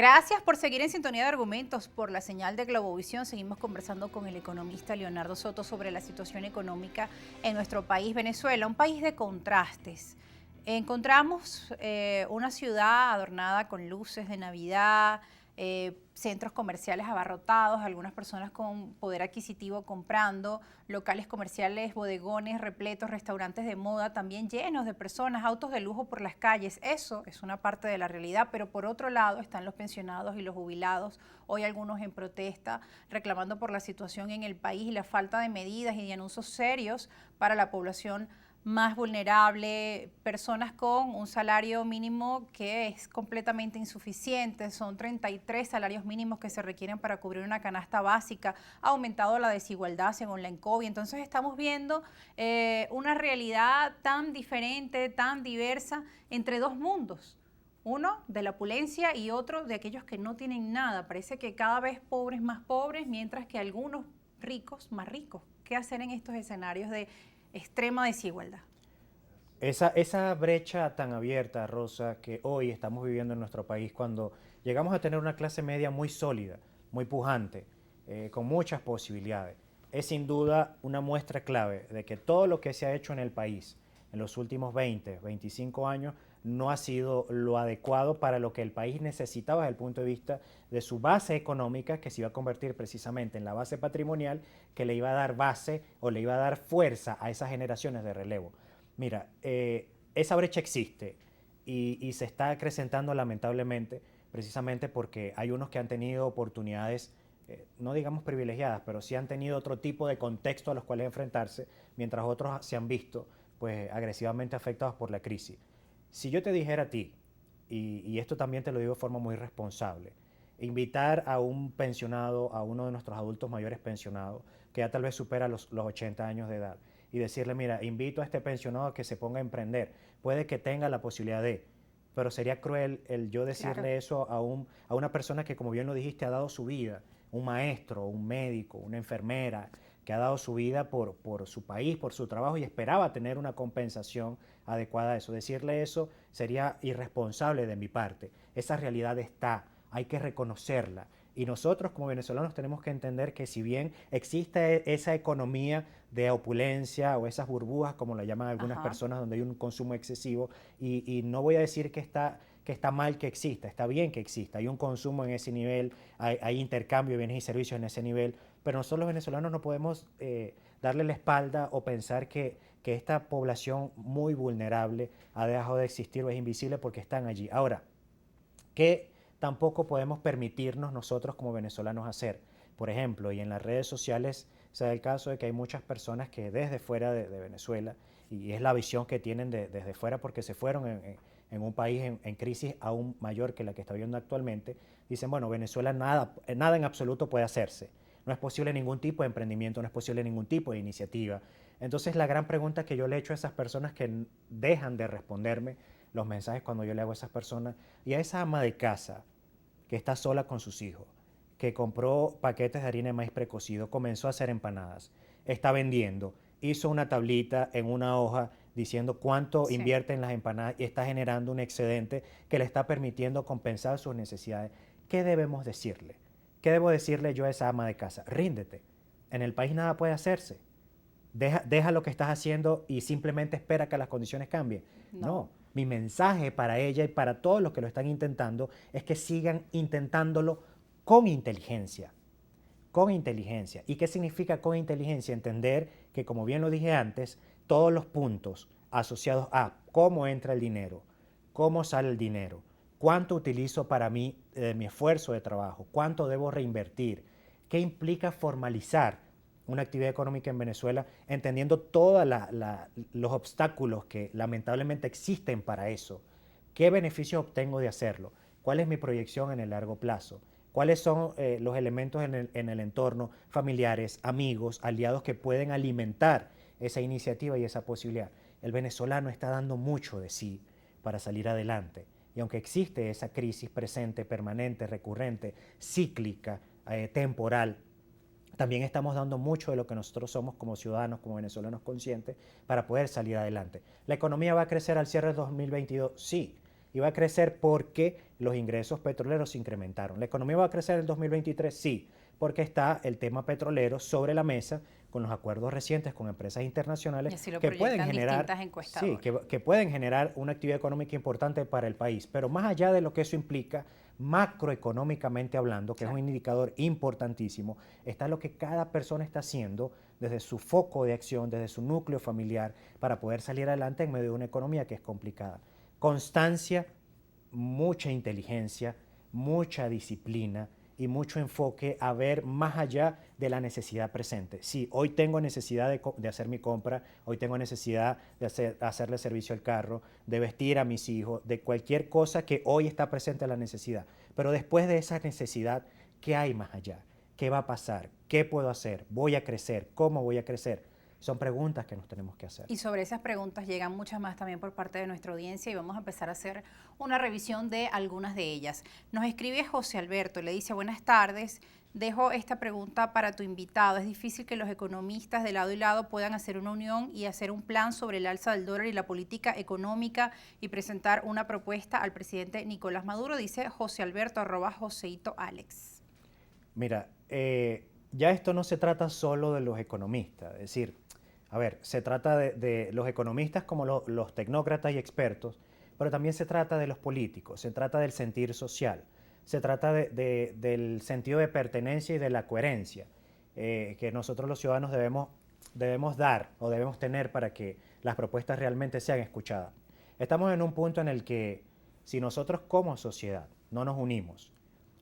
Gracias por seguir en sintonía de argumentos por la señal de Globovisión. Seguimos conversando con el economista Leonardo Soto sobre la situación económica en nuestro país, Venezuela, un país de contrastes. Encontramos una ciudad adornada con luces de Navidad, centros comerciales abarrotados, algunas personas con poder adquisitivo comprando, locales comerciales, bodegones repletos, restaurantes de moda también llenos de personas, autos de lujo por las calles. Eso es una parte de la realidad, pero por otro lado están los pensionados y los jubilados, hoy algunos en protesta, reclamando por la situación en el país y la falta de medidas y de anuncios serios para la población más vulnerable, personas con un salario mínimo que es completamente insuficiente, son 33 salarios mínimos que se requieren para cubrir una canasta básica, ha aumentado la desigualdad según la ENCOBI, entonces estamos viendo una realidad tan diferente, tan diversa entre dos mundos. Uno de la opulencia y otro de aquellos que no tienen nada. Parece que cada vez pobres más pobres, mientras que algunos ricos más ricos. ¿Qué hacer en estos escenarios de extrema desigualdad? Esa brecha tan abierta, Rosa, que hoy estamos viviendo en nuestro país, cuando llegamos a tener una clase media muy sólida, muy pujante, con muchas posibilidades, es sin duda una muestra clave de que todo lo que se ha hecho en el país en los últimos 20, 25 años no ha sido lo adecuado para lo que el país necesitaba desde el punto de vista de su base económica, que se iba a convertir precisamente en la base patrimonial que le iba a dar base o le iba a dar fuerza a esas generaciones de relevo. Mira, esa brecha existe y se está acrecentando lamentablemente precisamente porque hay unos que han tenido oportunidades, no digamos privilegiadas, pero sí han tenido otro tipo de contexto a los cuales enfrentarse, mientras otros se han visto pues agresivamente afectados por la crisis. Si yo te dijera a ti, y esto también te lo digo de forma muy responsable, invitar a un pensionado, a uno de nuestros adultos mayores pensionados, que ya tal vez supera los 80 años de edad, y decirle, mira, invito a este pensionado a que se ponga a emprender, puede que tenga la posibilidad de, pero sería cruel el yo Claro. decirle eso a una persona que, como bien lo dijiste, ha dado su vida, un maestro, un médico, una enfermera, que ha dado su vida por su país, por su trabajo y esperaba tener una compensación adecuada a eso. Decirle eso sería irresponsable de mi parte. Esa realidad está, hay que reconocerla. Y nosotros como venezolanos tenemos que entender que si bien existe esa economía de opulencia o esas burbujas, como la llaman algunas Ajá. personas, donde hay un consumo excesivo, y no voy a decir que está mal que exista, está bien que exista, hay un consumo en ese nivel, hay intercambio de bienes y servicios en ese nivel, pero nosotros los venezolanos no podemos darle la espalda o pensar que esta población muy vulnerable ha dejado de existir o es invisible porque están allí. Ahora, ¿qué tampoco podemos permitirnos nosotros como venezolanos hacer? Por ejemplo, y en las redes sociales se da el caso de que hay muchas personas que desde fuera de Venezuela, y es la visión que tienen desde fuera porque se fueron en un país en crisis aún mayor que la que está viviendo actualmente, dicen, bueno, Venezuela nada en absoluto puede hacerse. No es posible ningún tipo de emprendimiento, no es posible ningún tipo de iniciativa. Entonces la gran pregunta que yo le he hecho a esas personas que dejan de responderme los mensajes cuando yo le hago a esas personas, y a esa ama de casa que está sola con sus hijos, que compró paquetes de harina de maíz precocido, comenzó a hacer empanadas, está vendiendo, hizo una tablita en una hoja diciendo cuánto Sí. invierte en las empanadas y está generando un excedente que le está permitiendo compensar sus necesidades. ¿Qué debemos decirle? ¿Qué debo decirle yo a esa ama de casa? Ríndete. En el país nada puede hacerse. Deja lo que estás haciendo y simplemente espera que las condiciones cambien. No. No, mi mensaje para ella y para todos los que lo están intentando es que sigan intentándolo con inteligencia. Con inteligencia. ¿Y qué significa con inteligencia? Entender que, como bien lo dije antes, todos los puntos asociados a cómo entra el dinero, cómo sale el dinero, cuánto utilizo para mí, mi esfuerzo de trabajo, cuánto debo reinvertir, qué implica formalizar una actividad económica en Venezuela, entendiendo todos los obstáculos que lamentablemente existen para eso. ¿Qué beneficios obtengo de hacerlo? ¿Cuál es mi proyección en el largo plazo? ¿Cuáles son los elementos en el entorno, familiares, amigos, aliados que pueden alimentar esa iniciativa y esa posibilidad? El venezolano está dando mucho de sí para salir adelante. Y aunque existe esa crisis presente, permanente, recurrente, cíclica, temporal, también estamos dando mucho de lo que nosotros somos como ciudadanos, como venezolanos conscientes, para poder salir adelante. ¿La economía va a crecer al cierre del 2022? Sí. Y va a crecer porque los ingresos petroleros se incrementaron. ¿La economía va a crecer en el 2023? Sí, porque está el tema petrolero sobre la mesa con los acuerdos recientes con empresas internacionales Y así lo que pueden proyectan generar, distintas sí, encuestadoras. que pueden generar una actividad económica importante para el país. Pero más allá de lo que eso implica, macroeconómicamente hablando, que es un Claro. indicador importantísimo, está lo que cada persona está haciendo desde su foco de acción, desde su núcleo familiar, para poder salir adelante en medio de una economía que es complicada. Constancia, mucha inteligencia, mucha disciplina y mucho enfoque a ver más allá de la necesidad presente. Sí, hoy tengo necesidad de hacer mi compra, hoy tengo necesidad de hacerle servicio al carro, de vestir a mis hijos, de cualquier cosa que hoy está presente la necesidad. Pero después de esa necesidad, ¿qué hay más allá? ¿Qué va a pasar? ¿Qué puedo hacer? ¿Voy a crecer? ¿Cómo voy a crecer? Son preguntas que nos tenemos que hacer. Y sobre esas preguntas llegan muchas más también por parte de nuestra audiencia y vamos a empezar a hacer una revisión de algunas de ellas. Nos escribe José Alberto, le dice: buenas tardes, dejo esta pregunta para tu invitado. Es difícil que los economistas de lado y lado puedan hacer una unión y hacer un plan sobre el alza del dólar y la política económica y presentar una propuesta al presidente Nicolás Maduro, dice José Alberto, @Joseito Alex. Mira, ya esto no se trata solo de los economistas, es decir, a ver, se trata de los economistas como los tecnócratas y expertos, pero también se trata de los políticos, se trata del sentir social, se trata del sentido de pertenencia y de la coherencia que nosotros los ciudadanos debemos dar o debemos tener para que las propuestas realmente sean escuchadas. Estamos en un punto en el que si nosotros como sociedad no nos unimos,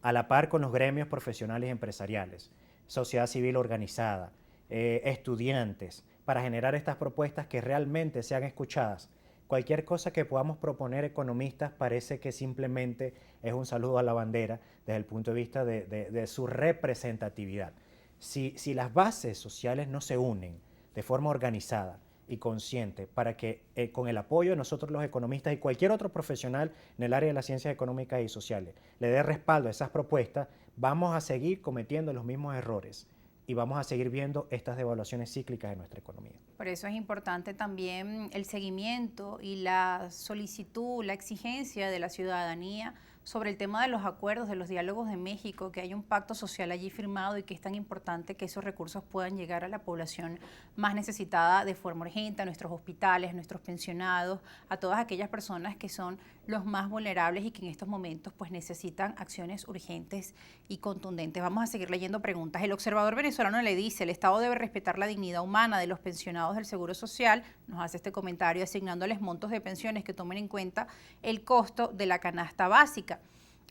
a la par con los gremios profesionales y empresariales, sociedad civil organizada, estudiantes, para generar estas propuestas que realmente sean escuchadas. Cualquier cosa que podamos proponer economistas parece que simplemente es un saludo a la bandera desde el punto de vista de su representatividad. Si las bases sociales no se unen de forma organizada y consciente para que con el apoyo de nosotros los economistas y cualquier otro profesional en el área de las ciencias económicas y sociales le dé respaldo a esas propuestas, vamos a seguir cometiendo los mismos errores y vamos a seguir viendo estas devaluaciones cíclicas de nuestra economía. Por eso es importante también el seguimiento y la solicitud, la exigencia de la ciudadanía sobre el tema de los acuerdos, de los diálogos de México, que hay un pacto social allí firmado y que es tan importante que esos recursos puedan llegar a la población más necesitada de forma urgente, a nuestros hospitales, a nuestros pensionados, a todas aquellas personas que son los más vulnerables y que en estos momentos pues necesitan acciones urgentes y contundentes. Vamos a seguir leyendo preguntas. El observador venezolano le dice: el Estado debe respetar la dignidad humana de los pensionados del Seguro Social. Nos hace este comentario asignándoles montos de pensiones que tomen en cuenta el costo de la canasta básica.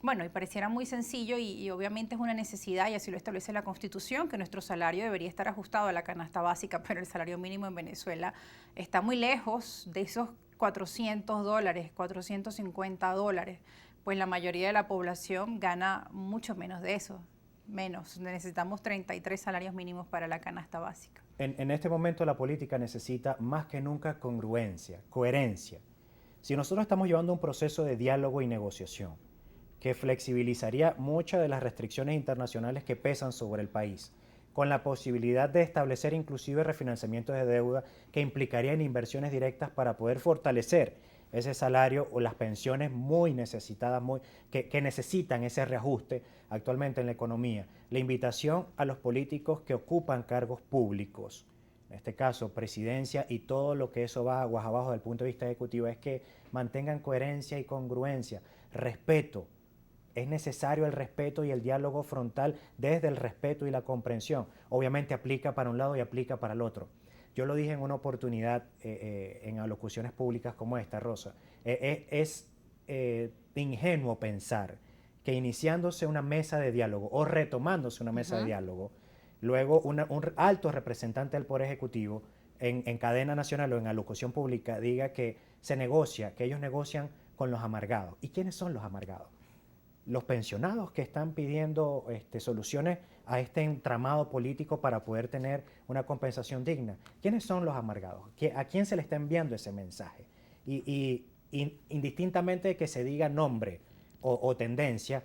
Bueno, y pareciera muy sencillo y obviamente es una necesidad y así lo establece la Constitución, que nuestro salario debería estar ajustado a la canasta básica, pero el salario mínimo en Venezuela está muy lejos de esos $400, $450, pues la mayoría de la población gana mucho menos de eso, menos. Necesitamos 33 salarios mínimos para la canasta básica. En este momento la política necesita más que nunca congruencia, coherencia. Si nosotros estamos llevando un proceso de diálogo y negociación que flexibilizaría muchas de las restricciones internacionales que pesan sobre el país, con la posibilidad de establecer inclusive refinanciamientos de deuda que implicarían inversiones directas para poder fortalecer ese salario o las pensiones muy necesitadas, que necesitan ese reajuste actualmente en la economía. La invitación a los políticos que ocupan cargos públicos, en este caso presidencia y todo lo que eso va aguas abajo desde el punto de vista ejecutivo, es que mantengan coherencia y congruencia, respeto. Es necesario el respeto y el diálogo frontal desde el respeto y la comprensión. Obviamente aplica para un lado y aplica para el otro. Yo lo dije en una oportunidad en alocuciones públicas como esta, Rosa. Es ingenuo pensar que iniciándose una mesa de diálogo o retomándose una mesa de diálogo, luego un alto representante del Poder Ejecutivo en cadena nacional o en alocución pública diga que se negocia, que ellos negocian con los amargados. ¿Y quiénes son los amargados? Los pensionados que están pidiendo soluciones a este entramado político para poder tener una compensación digna. ¿Quiénes son los amargados? ¿A quién se le está enviando ese mensaje? Y indistintamente de que se diga nombre o tendencia,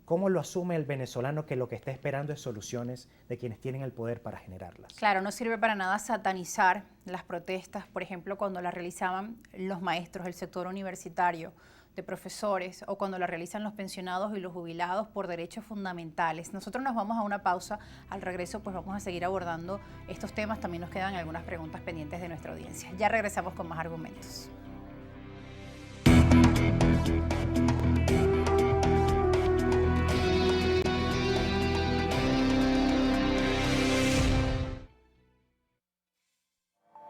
¿cómo lo asume el venezolano que lo que está esperando es soluciones de quienes tienen el poder para generarlas? Claro, no sirve para nada satanizar las protestas, por ejemplo, cuando las realizaban los maestros del sector universitario de profesores o cuando la realizan los pensionados y los jubilados por derechos fundamentales. Nosotros nos vamos a una pausa. Al regreso pues vamos a seguir abordando estos temas. También nos quedan algunas preguntas pendientes de nuestra audiencia. Ya regresamos con más argumentos.